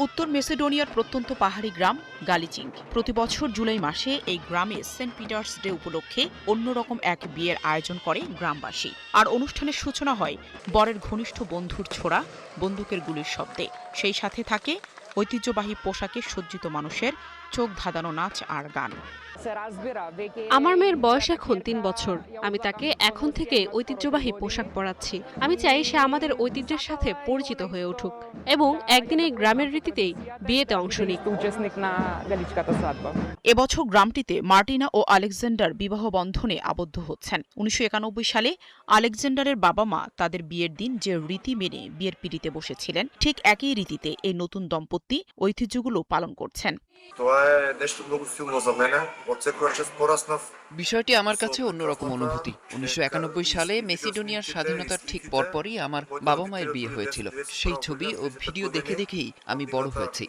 উত্তর মেসিডোনিয়ার প্রত্যন্ত পাহাড়ি গ্রাম গালিচিং। প্রতি বছর জুলাই মাসে এই গ্রামে সেন্ট পিটার্স ডে উপলক্ষে অন্যরকম এক বিয়ের আয়োজন করে গ্রামবাসী। আর অনুষ্ঠানের সূচনা হয় বরের ঘনিষ্ঠ বন্ধুর ছোড়া বন্দুকের গুলির শব্দে। সেই সাথে থাকে ঐতিহ্যবাহী পোশাকে সজ্জিত মানুষের চোখ ধাঁধানো নাচ আর গান। আমার মেয়ের বয়স এখন ৩ বছর। আমি তাকে এখন থেকে ঐতিহ্যবাহী পোশাক পরাচ্ছি। আমি চাই সে আমাদের ঐতিহ্যের সাথে পরিচিত হয়ে উঠুক এবং একদিন এই গ্রামের রীতিতেই বিয়েতে অংশ নিক। এবছর গ্রামটিতে মার্টিনা ও আলেকজান্ডার বিবাহ বন্ধনে আবদ্ধ হচ্ছেন। ১৯৯১ সালে আলেকজান্ডারের বাবা মা তাদের বিয়ের দিন যে রীতি মেনে বিয়ের পিঁড়িতে বসেছিলেন, ঠিক একই রীতিতে এই নতুন দম্পতি ঐতিহ্যগুলো পালন করছেন। বিষয়টি আমার কাছে অন্যরকম অনুভূতি। ১৯৯১ সালে মেসিডোনিয়ার স্বাধীনতার ঠিক পরপরই আমার বাবা মায়ের বিয়ে হয়েছিল। সেই ছবি ও ভিডিও দেখে দেখেই আমি বড় হয়েছি।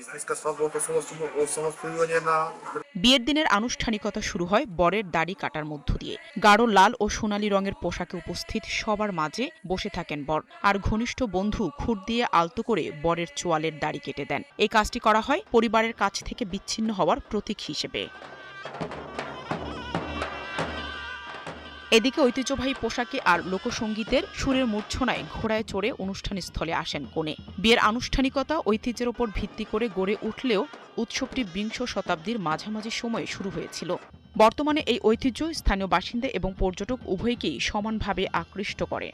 বিয়ের দিনের আনুষ্ঠানিকতা শুরু হয় বরের দাড়ি কাটার মধ্য দিয়ে। গাঢ় লাল ও সোনালী রঙের পোশাকে উপস্থিত সবার মাঝে বসে থাকেন বর, আর ঘনিষ্ঠ বন্ধু খুর দিয়ে আলতো করে বরের চোয়ালের দাড়ি কেটে দেন। এই কাজটি করা হয় পরিবারের কাছ থেকে বিচ্ছিন্ন হওয়ার প্রতীক হিসেবে। এদিকে ঐতিহ্যবাহী পোশাকে আর লোকসঙ্গীতের সুরের মূর্ছনায় ঘোড়ায় চড়ে অনুষ্ঠানস্থলে আসেন কনে। বিয়ের আনুষ্ঠানিকতা ঐতিহ্যের ওপর ভিত্তি করে গড়ে উঠলেও উৎসবটি বিংশ শতাব্দীর মাঝামাঝি সময়ে শুরু হয়েছিল। বর্তমানে এই ঐতিহ্য স্থানীয় বাসিন্দা এবং পর্যটক উভয়কেই সমানভাবে আকৃষ্ট করে।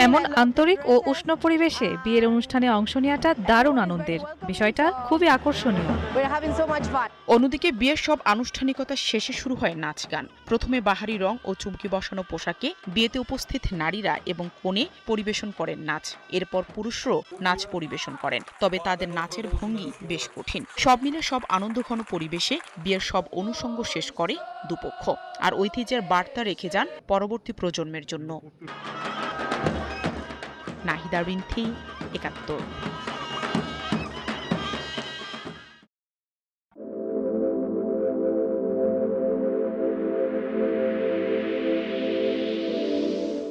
এমন আন্তরিক ও উষ্ণ পরিবেশে বিয়ের অনুষ্ঠানে অংশ নেওয়াটা দারুণ আনন্দের। বিষয়টা খুবই আকর্ষণীয়। অন্যদিকে বিয়ের সব আনুষ্ঠানিকতা শেষে শুরু হয় নাচ গান। প্রথমে বাহারি রং ও চুমকি বসানো পোশাকে বিয়েতে উপস্থিত নারীরা এবং কনে পরিবেশন করেন নাচ। এরপর পুরুষরাও নাচ পরিবেশন করেন, তবে তাদের নাচের ভঙ্গি বেশ কঠিন। সব মিলে সব আনন্দঘন পরিবেশে বিয়ের সব অনুষঙ্গ শেষ করে দুপক্ষ, আর ঐতিহ্যের বার্তা রেখে যান পরবর্তী প্রজন্মের জন্য। নাহিদা রিন্থি, ৭১।